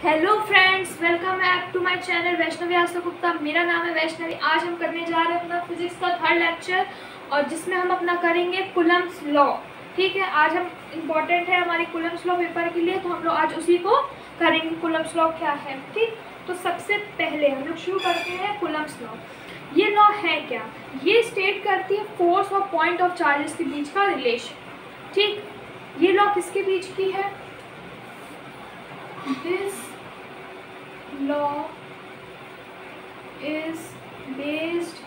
Hello friends, welcome back to my channel Vaishnavi Aastha Gupta. मेरा नाम है वैष्णवी। आज हम करने जा रहे हैं अपना फिजिक्स का थर्ड लेक्चर और जिसमें हम अपना करेंगे कूलम्ब्स लॉ। ठीक है, आज हम इम्पॉर्टेंट है हमारी कूलम्ब्स लॉ पेपर के लिए, तो हम लोग आज उसी को करेंगे। कूलम्ब्स लॉ क्या है? ठीक, तो सबसे पहले हम लोग शुरू करते हैं कूलम्ब्स लॉ। ये लॉ है क्या? ये स्टेट करती है फोर्स और पॉइंट ऑफ चार्जेस के बीच का रिलेशन। ठीक, ये लॉ किसके बीच की है? This law is based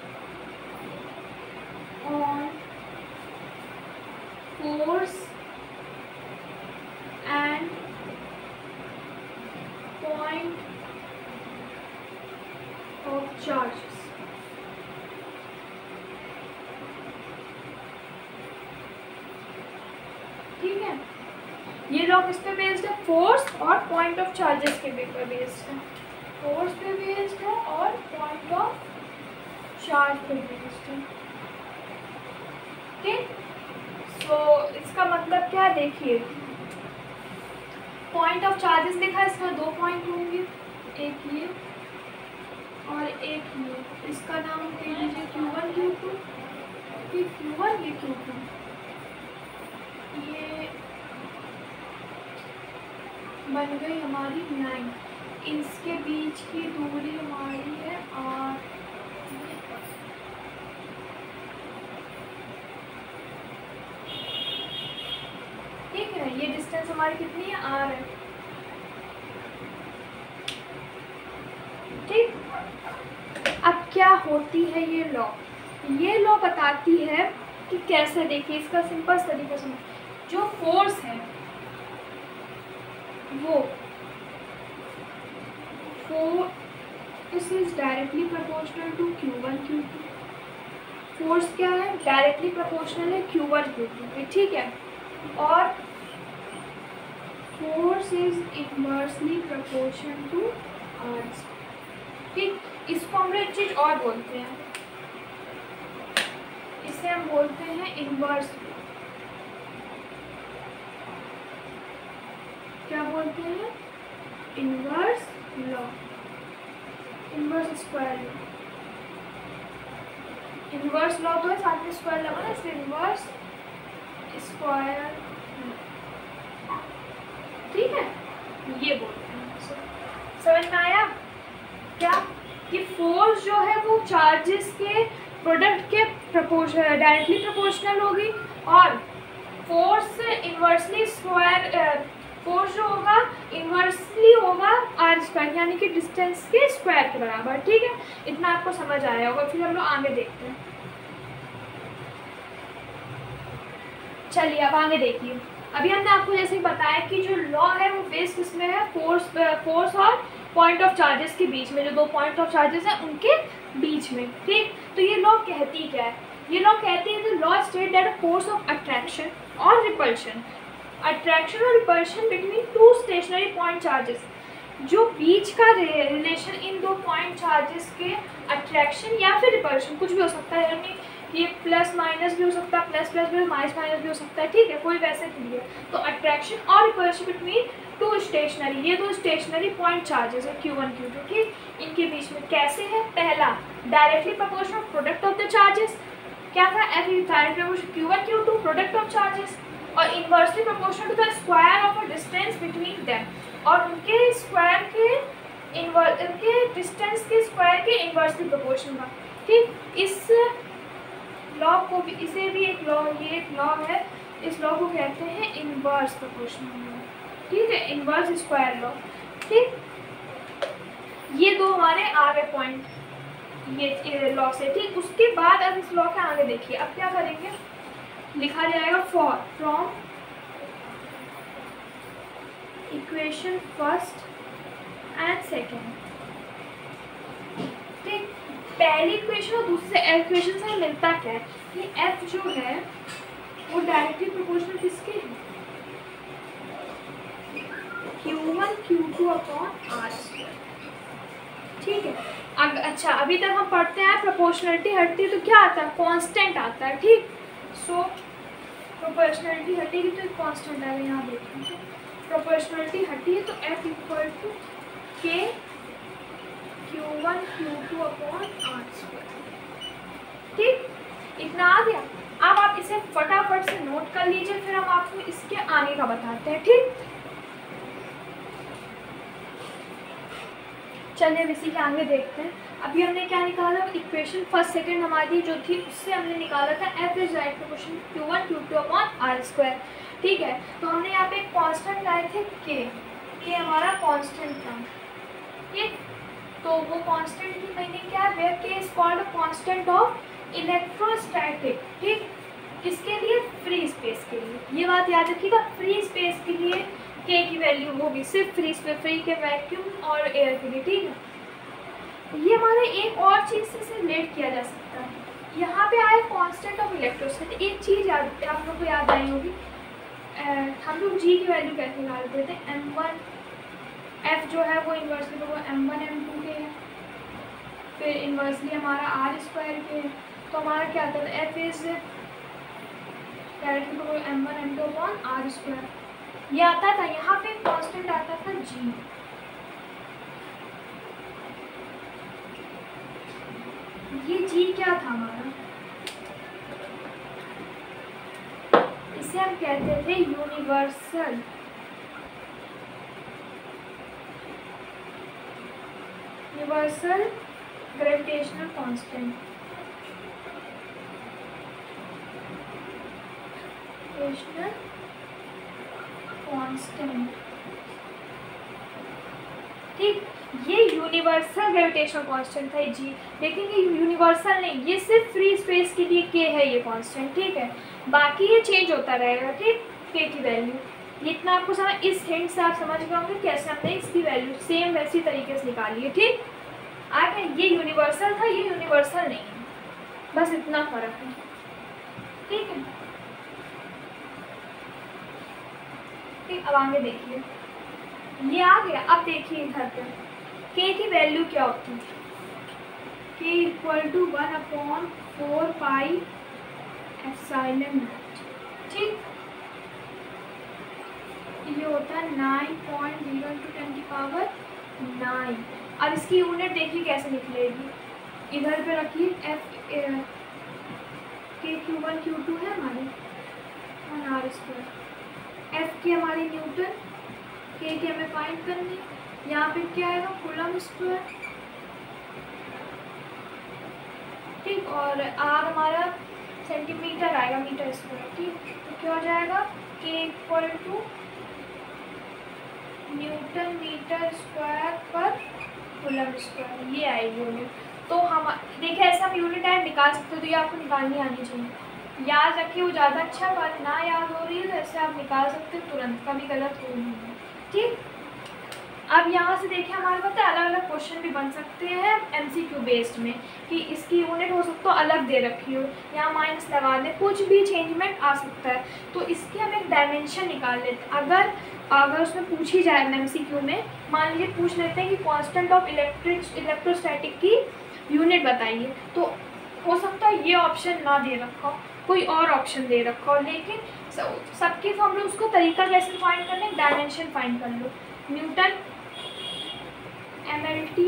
on force and point of charges. ठीक है, ये लॉ किस पे बेस्ड है? फोर्स और पॉइंट ऑफ चार्जेस के पे बेस्ड है। फोर्स पे बेस्ड है और पॉइंट ऑफ चार्ज पे बेस्ड है। ठीक, सो इसका मतलब क्या? देखिए, पॉइंट ऑफ चार्जेस लिखा है, इसमें दो पॉइंट होंगे, एक ये और एक ये। इसका नाम दे दीजिए Q1 Q2। ये Q1 ये Q2, ये बन गई हमारी लाइन। इसके बीच की दूरी हमारी है R। ठीक है, ये डिस्टेंस हमारी कितनी है? R है। ठीक, अब क्या होती है ये लॉ? ये लॉ बताती है कि कैसे, देखिए इसका सिंपल तरीका सुनो। जो फोर्स है वो force is directly proportional to Q1 Q2। Force क्या है? डायरेक्टली प्रोपोर्शनल है Q1 Q2। ठीक है, और force is inversely proportional to R। ठीक, इसको हम एक चीज और बोलते हैं, इसे हम बोलते हैं इनवर्स। क्या बोलते हैं? Inverse law, inverse square law. Inverse law तो है, साथ में स्क्वायर लगा ना, इसलिए इनवर्स स्क्वायर। ठीक है, ये बोलते हैं। समझ में आया क्या? कि फोर्स जो है वो चार्जेस के प्रोडक्ट के डायरेक्टली प्रोपोर्शनल होगी और फोर्स इनवर्सली स्क्वायर, फोर्स जो होगा इनवर्सली होगा R स्क्वायर, यानी कि डिस्टेंस के स्क्वायर के बराबर। ठीक है, इतना आपको समझ आया होगा। फिर हम लोग आगे देखते हैं। चलिए अब आगे देखिए। अभी हमने आपको जैसे ही बताया कि जो लॉ है वो बेस्ड किसमें है? फोर्स और पॉइंट ऑफ चार्जेस के बीच में, जो दो पॉइंट ऑफ चार्जेस हैं उनके बीच में। ठीक, तो ये लॉ कहती क्या है? ये लॉ कहती है the law state that a force of attraction और रिपल्शन, अट्रैक्शन और repulsion between two stationary point charges, जो बीच का रिलेशन इन दो पॉइंट चार्जेस के अट्रैक्शन या फिर रिपल्शन, कुछ भी हो सकता है, यानी ये प्लस माइनस भी हो सकता है, प्लस प्लस भी, माइनस माइनस भी हो सकता है। ठीक है, कोई वैसे नहीं है। तो अट्रैक्शन और रिपल्शन बिटवीन टू स्टेशनरी, ये दो स्टेशनरी पॉइंट चार्जेस है Q1 Q2। ठीक, इनके बीच में कैसे है? पहला, directly proportional product of the charges. क्या था? F is directly proportional Q1 Q2 product of charges, और inversely proportional to the square of a distance between them, और उनके स्क्वायर के उनके डिस्टेंस के स्क्वायर के इनवर्सली प्रोपोर्शनल का। ठीक, इस लॉ को भी, इसे भी एक लॉ, ये एक लॉ है, इस लॉ को कहते हैं इनवर्स प्रोपोर्शनल लॉ। ठीक है, इनवर्स स्क्वायर लॉ। ठीक, ये दो हमारे आ गए पॉइंट ये लॉ से। ठीक, उसके बाद अब इस लॉ के आगे देखिए। अब क्या करेंगे? लिखा जाएगा from equation first and second. ठीक, पहली इक्वेशन और दूसरे इक्वेशन से मिलता क्या है? कि F जो है वो डायरेक्टली प्रोपोर्शनल किसके है? Q1 Q2 upon R square. ठीक है, अच्छा अभी तक हम पढ़ते हैं प्रोपोर्शनलिटी हटती है तो क्या आता है? कांस्टेंट आता है। ठीक, सो प्रोपोर्शनलिटी हटेगी तो एक कांस्टेंट आएगा। यहाँ देखिए, प्रोपोर्शनलिटी हटी है तो F इक्वल टू Q2/R²। ठीक, इतना आ गया। अब आप इसे फटाफट से नोट कर लीजिए, फिर हम आपको इसके आगे का बताते हैं। ठीक, चलिए अब इसी के आगे देखते हैं। अभी हमने क्या निकाला, इक्वेशन फर्स्ट सेकंड हमारी जो थी उससे हमने निकाला था f is right proportion Q1 Q2/R²। ठीक है, तो हमने यहाँ पे एक कांस्टेंट लाए थे k हमारा कांस्टेंट था। ठीक, तो वो कांस्टेंट की मीनिंग क्या है, where k is called a constant of electrostatic. ठीक, किसके लिए, फ्री स्पेस के लिए। ये बात याद रखिएगा, फ्री स्पेस के लिए k की वैल्यू होगी सिर्फ फ्री स्पेस, फ्री के वैक्यूम और एयर के लिए। ठीक है, ये हमारे एक और चीज़ से रिलेट किया जा सकता है। यहाँ पे आए कांस्टेंट ऑफ इलेक्ट्रोस्टैटिक, एक चीज़ याद आप लोग को याद आई होगी, हम लोग जी की वैल्यू कैसे निकालते थे, m1 f जो है वो इन्वर्सली तो वो m1 m2 के है, फिर इन्वर्सली हमारा r² के है। तो हमारा क्या आता था, f इज डायरेक्टली तो m1 m2/r²। ये आता था, यहाँ पे कांस्टेंट आता था g। ये जी क्या था हमारा, इसे हम कहते थे यूनिवर्सल ग्रेविटेशनल कांस्टेंट। ठीक, ये यूनिवर्सल ग्रेविटेशनल कांस्टेंट था जी, लेकिन ये यूनिवर्सल नहीं, ये सिर्फ फ्री स्पेस के लिए के है ये कांस्टेंट। ठीक है, बाकी ये चेंज होता रहेगा। ठीक, के की वैल्यू, ये इतना आपको समझ, इस हिंट से आप समझ गए होंगे कैसे हमने इसकी वैल्यू सेम वैसी तरीके से निकाली है। ठीक, आगे ये यूनिवर्सल था, ये यूनिवर्सल नहीं है, बस इतना फर्क है। ठीक है, ठीक, अब आगे देखिए, ये आ गया। अब देखिए इधर पे k की वैल्यू क्या होती है, k = 1/4 पाई एप्सिलॉन नॉट। ठीक, ये होता है 9.0 × 10⁹। अब इसकी यूनिट देखिए कैसे निकलेगी, इधर पे रखिए f k Q1 Q2 है हमारे R², f की हमारी न्यूटन, k की हमें फाइंड करनी, यहाँ पे क्या आएगा कूलम स्क्वायर। ठीक, और r हमारा सेंटीमीटर आएगा मीटर स्क्वायर। ठीक, तो क्या हो जाएगा, k = न्यूटन मीटर स्क्वायर पर कूलम स्क्वायर, ये आएगी यूनिट। तो हम देखिए ऐसे हम यूनिट टाइम निकाल सकते हो, तो ये आपको निकालनी आनी चाहिए। याद रखिए, वो ज़्यादा अच्छा, बात ना याद हो रही है तो ऐसे आप निकाल सकते हो तुरंत, कभी गलत हो नहीं है। ठीक, अब यहाँ से देखिए हमारे पास अलग अलग क्वेश्चन भी बन सकते हैं MCQ बेस्ड में, कि इसकी यूनिट हो सकता है अलग दे रखी हो, यहाँ माइनस लगा दें, कुछ भी चेंजमेंट आ सकता है। तो इसकी हम एक डायमेंशन निकाल लेते हैं। अगर उसमें पूछी जाए MCQ में, मान लीजिए पूछ लेते हैं कि कांस्टेंट ऑफ इलेक्ट्रोस्टैटिक की यूनिट बताइए, तो हो सकता है ये ऑप्शन ना दे रखा हो, कोई और ऑप्शन दे रखा हो, लेकिन सबके तो हम लोग उसको तरीका कैसे फाइंड करना है, डायमेंशन फाइंड कर लो, न्यूटन MLT।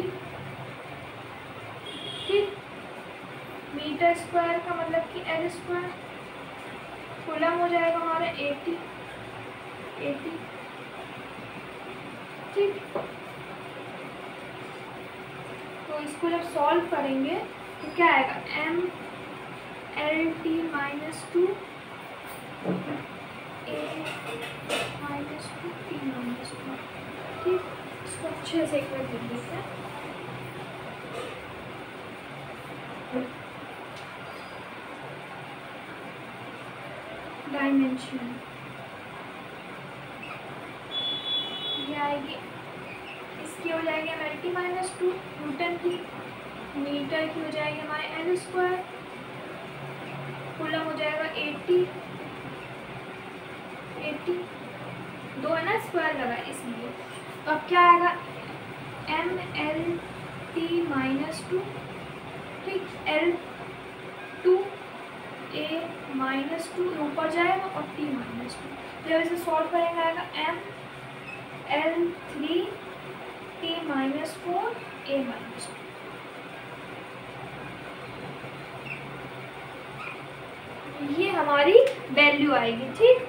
ठीक, मीटर स्क्वायर का मतलब कि L², कूलम हो जाएगा हमारा 80। ठीक, तो इसको जब सॉल्व करेंगे तो क्या आएगा, MLT - 2 A - 2 T - 2। ठीक, इसको अच्छे से एक बार देख लेते हैं। डायमेंशन ये आएगी, इसकी हो जाएगी MLT - 2 न्यूटन की, मीटर की हो जाएगी हमारे L², कूलम हो जाएगा 80 दो है ना, स्क्वायर लगा इसलिए। तो अब क्या आएगा, MLT - 2। ठीक, L2 A - 2 ऊपर जाएगा और T - 2। तो जब इसे सॉल्व करेंगे आएगा ML3 T - 4 A - 2। हमारी वैल्यू आएगी। ठीक,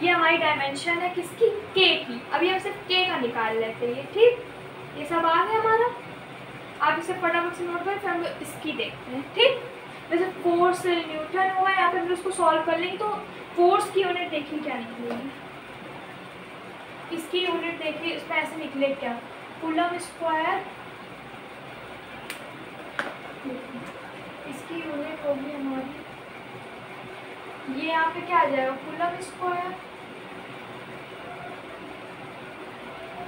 ये हमारी डायमेंशन है किसकी, के की। अभी हम सिर्फ के का निकाल लेते हैं। ठीक, ये सब आ गया हमारा। आप इसे फटाफट से नोट करें, फिर हम इसकी देखते हैं। ठीक, वैसे फोर्स न्यूटन हुआ, यहाँ पे हम उसको सॉल्व कर लेंगे। तो फोर्स की यूनिट देखिए क्या निकलेगी, इसकी यूनिट देखिए, इसमें ऐसे निकले क्या, कूलम स्क्वायर। इसकी यूनिट होगी हमारी, ये यहाँ पे क्या आ जाएगा, coulomb square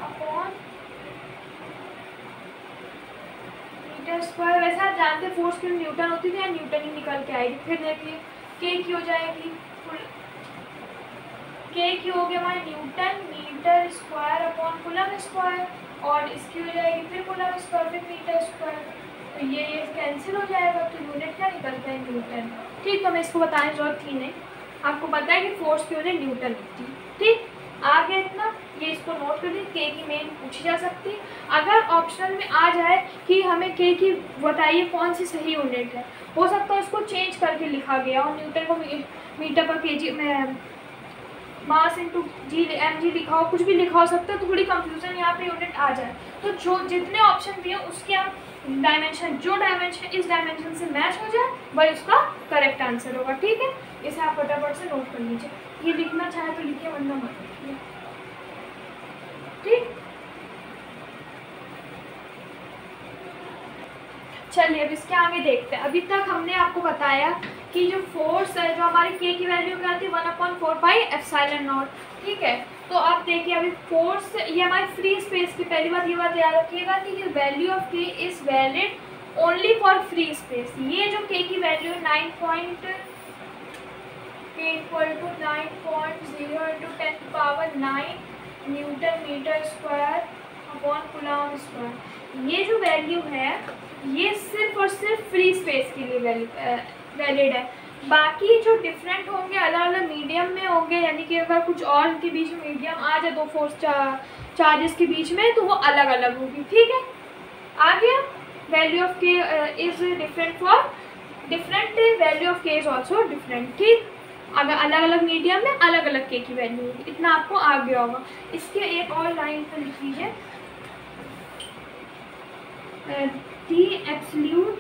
upon metre square. वैसे आप जानते हैं फोर्स की न्यूटन होती थी, या न्यूटन ही निकल के आएगी। फिर देखिए के की हो जाएगी, के की हो गया हमारे newton metre square upon coulomb square, और इसकी हो जाएगी फिर कूलम स्क्वायर फिर मीटर स्क्वायर। तो ये कैंसिल हो जाएगा, तो यूनिट क्या निकलता है, न्यूटन। ठीक, तो मैं इसको बताने की जरूरत थी नहीं, आपको पता है कि फोर्स की यूनिट न्यूटन होती है। ठीक, आगे इतना, ये इसको नोट कर लीजिए, के की मेन पूछी जा सकती है। अगर ऑप्शनल में आ जाए कि हमें के की बताइए कौन सी सही यूनिट है, हो सकता है उसको चेंज करके लिखा गया और न्यूटन को मीटर पर केजी में mass into G M G लिखा हो, कुछ भी लिखा हो सकता है, तो थोड़ी कंफ्यूजन यहाँ पे यूनिट आ जाए। तो जो जितने ऑप्शन दिए उसके आप डायमेंशन, जो डायमेंशन इस डायमेंशन से मैच हो जाए वही उसका करेक्ट आंसर होगा। ठीक है, इसे आप फटाफट से नोट कर लीजिए। ये लिखना चाहे तो लिखिए, वरना मत लिखिए। ठीक, चलिए अब इसके आगे देखते हैं। अभी तक हमने आपको बताया कि जो फोर्स है, जो हमारी के की वैल्यू क्या आती है, 1/4πε0। ठीक है, तो आप देखिए अभी फोर्स, ये हमारी फ्री स्पेस की, पहली बात ये बात याद रखिएगा कि value of k is valid only for free space. ये जो के की value 9.0 newton metre square upon coulomb square, ये जो वैल्यू है ये सिर्फ और सिर्फ फ्री स्पेस के लिए वैलिड है। बाकी जो डिफरेंट होंगे, अलग अलग मीडियम में होंगे, यानी कि अगर कुछ और इनके बीच में मीडियम आ जाए दो फोर्स चार्जेस के बीच में, तो वो अलग अलग होगी। ठीक है, आ गया, value of k is different for different, value of k is also different. ठीक, अगर अलग अलग मीडियम में अलग अलग के की वैल्यू होगी, इतना आपको आ गया होगा। इसके एक और लाइन पर लिख लीजिए, the absolute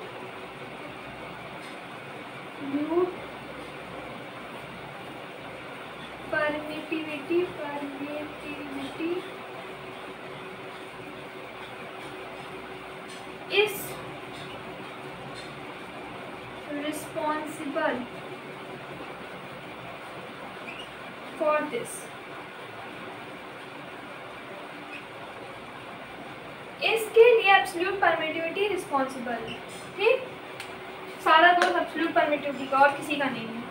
permittivity is responsible for this। इसके लिए एब्सोल्यूट परमिटिविटी रिस्पॉन्सिबल है। ठीक, सारा दोस्त एब्सोल्यूट परमिटिविटी का, और किसी का नहीं है,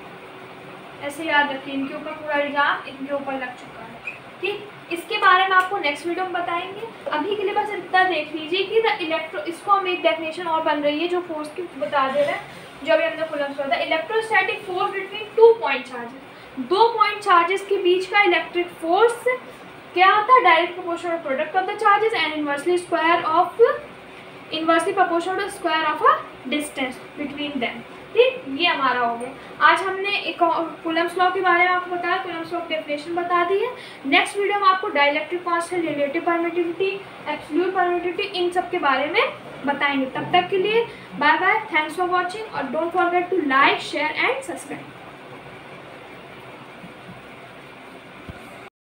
ऐसे याद रखिए। इनके ऊपर पूरा एग्जाम इनके ऊपर लग चुका है। ठीक, इसके बारे में आपको नेक्स्ट वीडियो में बताएंगे। अभी के लिए बस इतना देख लीजिए कि द इलेक्ट्रो, इसको हम एक डेफिनेशन और बन रही है जो फोर्स की बता दे रहे हैं, जो अभी हमने कूलम्स पढ़ा था। Electrostatic force between 2 point charges, 2 point charges के बीच का इलेक्ट्रिक फोर्स क्या होता है, direct proportional product of the charges and inversely proportional to square of a distance between them. ठीक, ये हमारा हो गया। आज हमने एक कूलम्स लॉ के बारे में आपको बताया, कूलम्स लॉ की डेफिनेशन बता दी है। नेक्स्ट वीडियो में आपको dielectric constant, relative permittivity, absolute permittivity, इन सब के बारे में बताएंगे। तब तक के लिए bye bye, thanks for watching, और don't forget to like, share and subscribe.